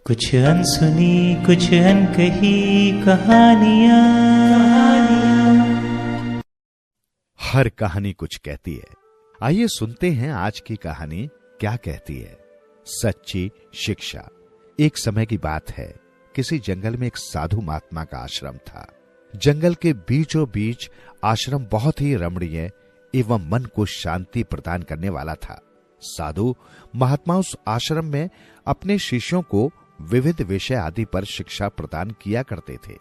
कुछ अनसुनी कुछ अनकही कहानियां। हर कहानी कुछ कहती है। आइए सुनते हैं आज की कहानी क्या कहती है। सच्ची शिक्षा। एक समय की बात है, किसी जंगल में एक साधु महात्मा का आश्रम था। जंगल के बीचों बीच आश्रम बहुत ही रमणीय एवं मन को शांति प्रदान करने वाला था। साधु महात्मा उस आश्रम में अपने शिष्यों को विविध विषय आदि पर शिक्षा प्रदान किया करते थे।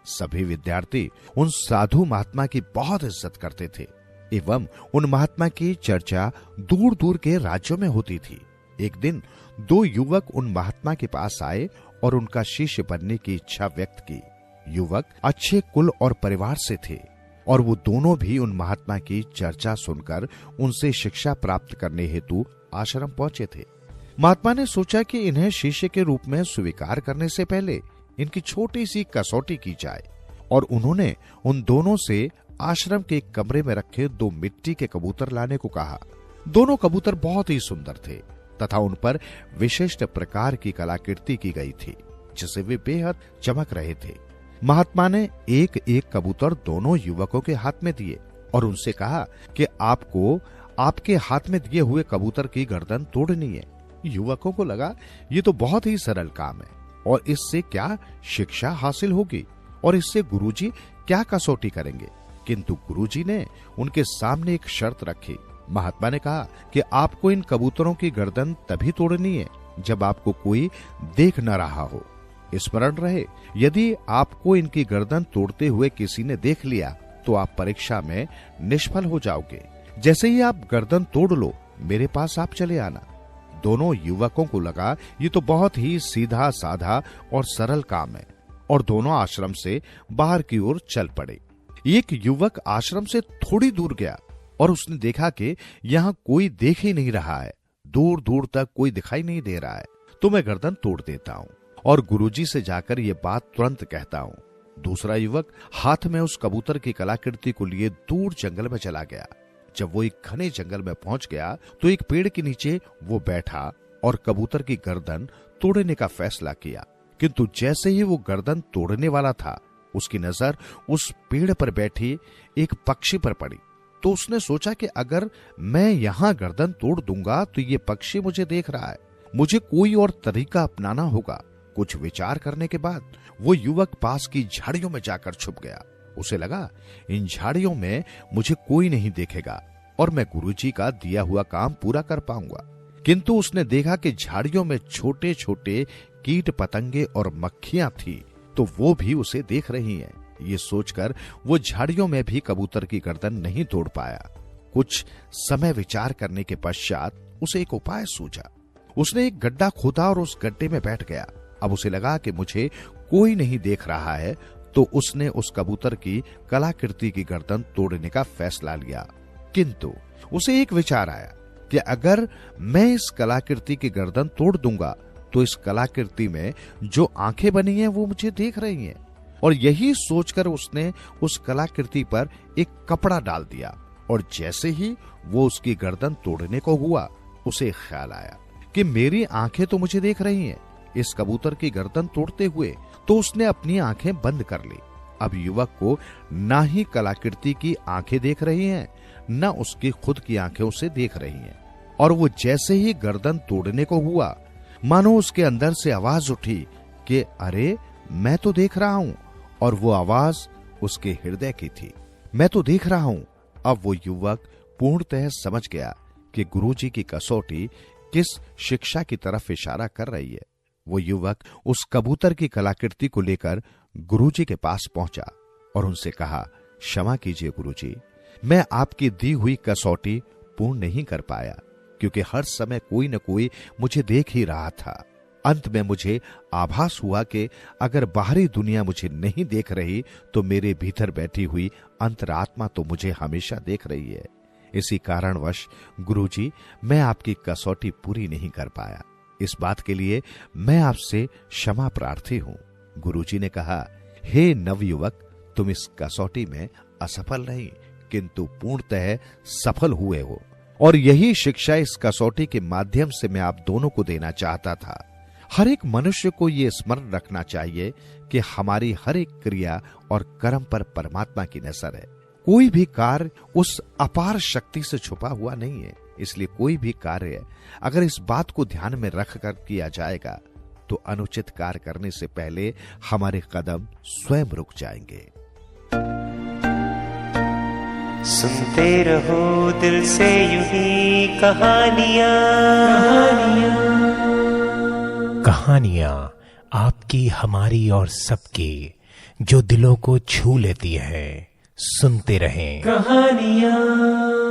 सभी विद्यार्थी उन साधु महात्मा की बहुत इज्जत करते थे एवं उन महात्मा की चर्चा दूर दूर के राज्यों में होती थी। एक दिन दो युवक उन महात्मा के पास आए और उनका शिष्य बनने की इच्छा व्यक्त की। युवक अच्छे कुल और परिवार से थे और वो दोनों भी उन महात्मा की चर्चा सुनकर उनसे शिक्षा प्राप्त करने हेतु आश्रम पहुंचे थे। महात्मा ने सोचा कि इन्हें शिष्य के रूप में स्वीकार करने से पहले इनकी छोटी सी कसौटी की जाए और उन्होंने उन दोनों से आश्रम के एक कमरे में रखे दो मिट्टी के कबूतर लाने को कहा। दोनों कबूतर बहुत ही सुंदर थे तथा उन पर विशिष्ट प्रकार की कलाकृति की गई थी, जिससे वे बेहद चमक रहे थे। महात्मा ने एक एक कबूतर दोनों युवकों के हाथ में दिए और उनसे कहा कि आपको आपके हाथ में दिए हुए कबूतर की गर्दन तोड़नी है। युवकों को लगा ये तो बहुत ही सरल काम है और इससे क्या शिक्षा हासिल होगी और इससे गुरुजी क्या कसौटी करेंगे। किंतु गुरुजी ने उनके सामने एक शर्त रखी। महात्मा ने कहा कि आपको इन कबूतरों की गर्दन तभी तोड़नी है जब आपको कोई देख न रहा हो। स्मरण रहे, यदि आपको इनकी गर्दन तोड़ते हुए किसी ने देख लिया तो आप परीक्षा में निष्फल हो जाओगे। जैसे ही आप गर्दन तोड़ लो, मेरे पास आप चले आना। दोनों युवकों को लगा ये तो बहुत ही सीधा साधा और सरल काम है और दोनों आश्रम से बाहर की ओर चल पड़े। एक युवक आश्रम से थोड़ी दूर गया और उसने देखा कि यहाँ कोई देख ही नहीं रहा है, दूर दूर तक कोई दिखाई नहीं दे रहा है, तो मैं गर्दन तोड़ देता हूँ और गुरुजी से जाकर ये बात तुरंत कहता हूँ। दूसरा युवक हाथ में उस कबूतर की कलाकृति को लिए दूर जंगल में चला गया। जब वो एक घने जंगल में पहुंच गया तो एक पेड़ के नीचे वो बैठा और कबूतर की गर्दन तोड़ने का फैसला किया। किंतु जैसे ही वो गर्दन तोड़ने वाला था, उसकी नजर उस पेड़ पर बैठी एक पक्षी पर पड़ी। तो उसने सोचा कि अगर मैं यहाँ गर्दन तोड़ दूंगा तो ये पक्षी मुझे देख रहा है, मुझे कोई और तरीका अपनाना होगा। कुछ विचार करने के बाद वो युवक पास की झाड़ियों में जाकर छुप गया। उसे लगा इन झाड़ियों में मुझे कोई नहीं देखेगा और मैं गुरुजी का दिया हुआ काम पूरा कर पाऊंगा। किंतु उसने देखा कि झाड़ियों में छोटे छोटे कीट पतंगे और मक्खियां थी, तो वो भी उसे देख रही हैं। ये सोचकर वो झाड़ियों में भी कबूतर की गर्दन नहीं तोड़ पाया। कुछ समय विचार करने के पश्चात उसे एक उपाय सूझा। उसने एक गड्ढा खोदा और उस गड्ढे में बैठ गया। अब उसे लगा कि मुझे कोई नहीं देख रहा है, तो उसने उस कबूतर की कलाकृति की गर्दन तोड़ने का फैसला लिया। किंतु उसे एक विचार आया कि अगर मैं इस कलाकृति की गर्दन तोड़ दूंगा तो इस कलाकृति में जो आंखें बनी हैं वो मुझे देख रही हैं। और यही सोचकर उसने उस कलाकृति पर एक कपड़ा डाल दिया और जैसे ही वो उसकी गर्दन तोड़ने को हुआ, उसे ख्याल आया कि मेरी आंखें तो मुझे देख रही हैं इस कबूतर की गर्दन तोड़ते हुए, तो उसने अपनी आंखें बंद कर ली। अब युवक को ना ही कलाकृति की आंखें देख रही हैं, न उसकी खुद की आंखें उसे देख रही हैं। और वो जैसे ही गर्दन तोड़ने को हुआ, मानो उसके अंदर से आवाज उठी कि अरे मैं तो देख रहा हूं, और वो आवाज उसके हृदय की थी। मैं तो देख रहा हूं। अब वो युवक पूर्णतः समझ गया कि गुरुजी की कसौटी किस शिक्षा की तरफ इशारा कर रही है। वो युवक उस कबूतर की कलाकृति को लेकर गुरुजी के पास पहुंचा और उनसे कहा, क्षमा कीजिए गुरुजी, मैं आपकी दी हुई कसौटी पूर्ण नहीं कर पाया, क्योंकि हर समय कोई न कोई मुझे देख ही रहा था। अंत में मुझे आभास हुआ कि अगर बाहरी दुनिया मुझे नहीं देख रही तो मेरे भीतर बैठी हुई अंतरात्मा तो मुझे हमेशा देख रही है। इसी कारणवश गुरुजी, मैं आपकी कसौटी पूरी नहीं कर पाया। इस बात के लिए मैं आपसे क्षमा प्रार्थी हूं। गुरुजी ने कहा, हे नवयुवक, तुम इस कसौटी में असफल नहीं किंतु पूर्णतः सफल हुए हो, और यही शिक्षा इस कसौटी के माध्यम से मैं आप दोनों को देना चाहता था। हर एक मनुष्य को ये स्मरण रखना चाहिए कि हमारी हर एक क्रिया और कर्म पर परमात्मा की नजर है। कोई भी कार्य उस अपार शक्ति से छुपा हुआ नहीं है। इसलिए कोई भी कार्य अगर इस बात को ध्यान में रख कर किया जाएगा तो अनुचित कार्य करने से पहले हमारे कदम स्वयं रुक जाएंगे। सुनते रहो दिल से यूं ही कहानियां। कहानियां आपकी, हमारी और सबकी, जो दिलों को छू लेती है। सुनते रहें कहानियां।